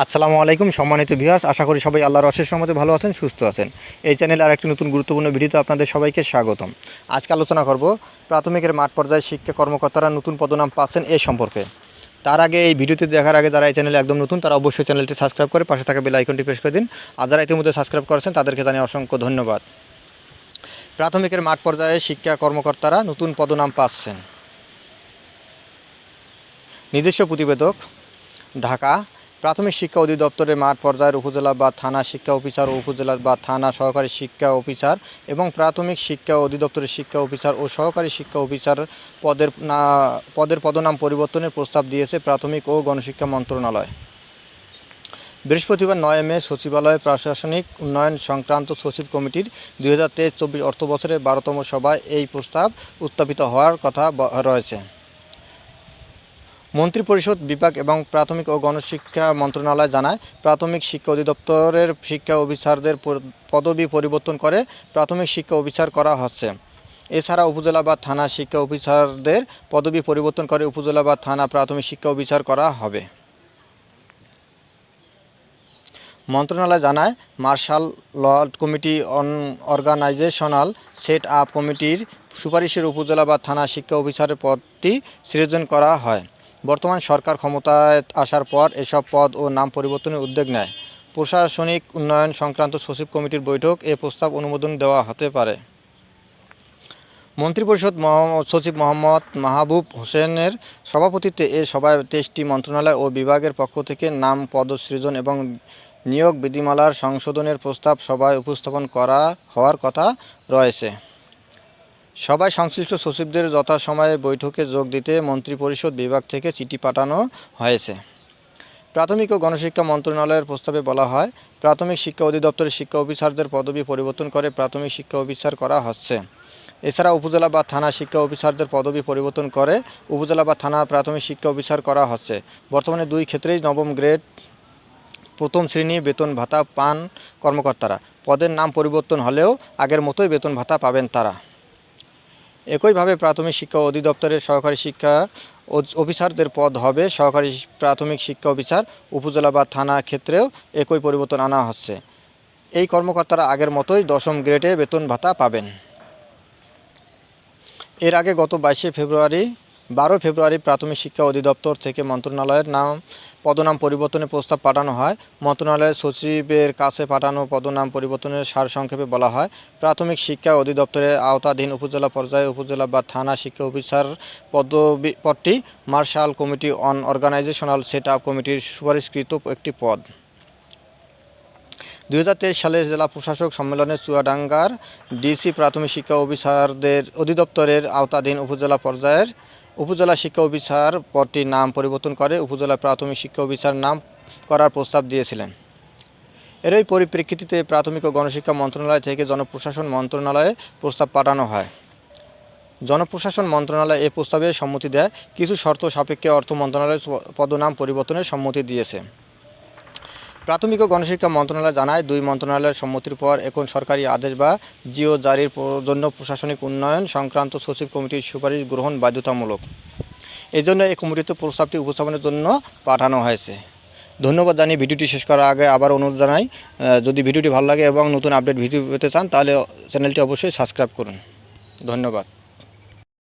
আসসালামু আলাইকুম সম্মানিত ভিউয়ার্স, আশা করি সবাই আল্লাহর অশেষ রহমতে ভালো আছেন, সুস্থ আছেন। এই চ্যানেলে আর একটি নতুন গুরুত্বপূর্ণ ভিডিওতে আপনাদের সবাইকে স্বাগতম। আজকে আলোচনা করব প্রাথমিকের মাঠ পর্যায়ে শিক্ষা কর্মকর্তারা নতুন পদনাম পাচ্ছেন এ সম্পর্কে। তার আগে এই ভিডিওটি দেখার আগে যারা এই চ্যানেলে একদম নতুন তারা অবশ্যই চ্যানেলটি সাবস্ক্রাইব করে পাশে থাকা বেল আইকনটি প্রেস করে দিন। আর যারা ইতিমধ্যে সাবস্ক্রাইব করেছেন তাদেরকে জানিয়ে অসংখ্য ধন্যবাদ। প্রাথমিকের মাঠ পর্যায়ে শিক্ষা কর্মকর্তারা নতুন পদনাম পাচ্ছেন। নিজস্ব প্রতিবেদক, ঢাকা। প্রাথমিক শিক্ষা অধিদপ্তরের মাঠ পর্যায়ের উপজেলা বা থানা শিক্ষা অফিসার ও উপজেলা বা থানা সহকারী শিক্ষা অফিসার এবং প্রাথমিক শিক্ষা অধিদপ্তরের শিক্ষা অফিসার ও সহকারী শিক্ষা অফিসার পদের পদনাম পরিবর্তনের প্রস্তাব দিয়েছে প্রাথমিক ও গণশিক্ষা মন্ত্রণালয়। বৃহস্পতিবার 9 মে সচিবালয়ে প্রশাসনিক উন্নয়ন সংক্রান্ত সচিব কমিটির 2023-24 অর্থবছরের 12তম সভায় এই প্রস্তাব উত্থাপিত হওয়ার কথা রয়েছে। মন্ত্রিপরিষদ বিভাগ এবং প্রাথমিক ও গণশিক্ষা মন্ত্রণালয় জানায়, প্রাথমিক শিক্ষা অধিদপ্তরের শিক্ষা অফিসারদের পদবি পরিবর্তন করে প্রাথমিক শিক্ষা অফিসার করা হচ্ছে। এছাড়া উপজেলা বা থানা শিক্ষা অফিসারদের পদবি পরিবর্তন করে উপজেলা বা থানা প্রাথমিক শিক্ষা অফিসার করা হবে। মন্ত্রণালয় জানায়, martial law committee on organisational set up কমিটির সুপারিশের উপজেলা বা থানা শিক্ষা অফিসারের পদটি সৃজন করা হয়। বর্তমান সরকার ক্ষমতায় আসার পর এসব পদ ও নাম পরিবর্তনের উদ্যোগ নেয়। প্রশাসনিক উন্নয়ন সংক্রান্ত সচিব কমিটির বৈঠক এ প্রস্তাব অনুমোদন দেওয়া হতে পারে। মন্ত্রিপরিষদ সচিব মোহাম্মদ মাহবুব হোসেনের সভাপতিত্বে এ সভায় 23টি মন্ত্রণালয় ও বিভাগের পক্ষ থেকে নাম পদসৃজন এবং নিয়োগ বিধিমালার সংশোধনের প্রস্তাব সভায় উপস্থাপন করা হওয়ার কথা রয়েছে। সভায় সংশ্লিষ্ট সচিবদের যথাসময়ে বৈঠকে যোগ দিতে মন্ত্রিপরিষদ বিভাগ থেকে চিঠি পাঠানো হয়েছে। প্রাথমিক ও গণশিক্ষা মন্ত্রণালয়ের প্রস্তাবে বলা হয়, প্রাথমিক শিক্ষা অধিদপ্তরের শিক্ষা অফিসারদের পদবি পরিবর্তন করে প্রাথমিক শিক্ষা অফিসার করা হচ্ছে। এছাড়া উপজেলা বা থানা শিক্ষা অফিসারদের পদবি পরিবর্তন করে উপজেলা বা থানা প্রাথমিক শিক্ষা অফিসার করা হচ্ছে। বর্তমানে দুই ক্ষেত্রেই নবম গ্রেড প্রথম শ্রেণী বেতন ভাতা পান কর্মকর্তারা। পদের নাম পরিবর্তন হলেও আগের মতোই বেতন ভাতা পাবেন তারা। একইভাবে প্রাথমিক শিক্ষা অধিদপ্তরের সহকারী শিক্ষা অফিসারদের পদ হবে সহকারী প্রাথমিক শিক্ষা অফিসার। উপজেলা বা থানা ক্ষেত্রেও একই পরিবর্তন আনা হচ্ছে। এই কর্মকর্তারা আগের মতোই 10ম গ্রেডে বেতন ভাতা পাবেন। এর আগে গত 12 ফেব্রুয়ারি প্রাথমিক শিক্ষা অধিদপ্তর থেকে মন্ত্রণালয়ের পদনাম পরিবর্তনের প্রস্তাব পাঠানো হয়। মন্ত্রণালয়ের সচিবের কাছে পাঠানো পদনাম পরিবর্তনের সারসংক্ষেপে বলা হয়, প্রাথমিক শিক্ষা অধিদপ্তরের আওতাধীন উপজেলা পর্যায়ে উপজেলা বা থানা শিক্ষা অফিসার পদটি martial committee on organisational set up কমিটির সুপারিশকৃত একটি পদ। 2023 সালে জেলা প্রশাসক সম্মেলনে চুয়াডাঙ্গার ডিসি প্রাথমিক শিক্ষা অধিদপ্তরের আওতাধীন উপজেলা পর্যায়ের উপজেলা শিক্ষা অফিসার পদটির নাম পরিবর্তন করে উপজেলা প্রাথমিক শিক্ষা অফিসার নাম করার প্রস্তাব দিয়েছিলেন। এরই পরিপ্রেক্ষিতে প্রাথমিক ও গণশিক্ষা মন্ত্রণালয় থেকে জনপ্রশাসন মন্ত্রণালয়ে প্রস্তাব পাঠানো হয়। জনপ্রশাসন মন্ত্রণালয় এ প্রস্তাবে সম্মতি দেয়। কিছু শর্ত সাপেক্ষে অর্থ মন্ত্রণালয়ের পদনাম পরিবর্তনের সম্মতি দিয়েছে। প্রাথমিক ও গণশিক্ষা মন্ত্রণালয় জানায়, দুই মন্ত্রণালয়ের সম্মতির পর এখন সরকারি আদেশ বা জিও জারির জন্য প্রশাসনিক উন্নয়ন সংক্রান্ত সচিব কমিটির সুপারিশ গ্রহণ বাধ্যতামূলক। এজন্য এই কমিটিতে প্রস্তাবটি উপস্থাপনের জন্য পাঠানো হয়েছে। ধন্যবাদ জানিয়ে ভিডিওটি শেষ করার আগে আবার অনুরোধ জানাই, যদি ভিডিওটি ভালো লাগে এবং নতুন আপডেট ভিডিও পেতে চান তাহলে চ্যানেলটি অবশ্যই সাবস্ক্রাইব করুন। ধন্যবাদ।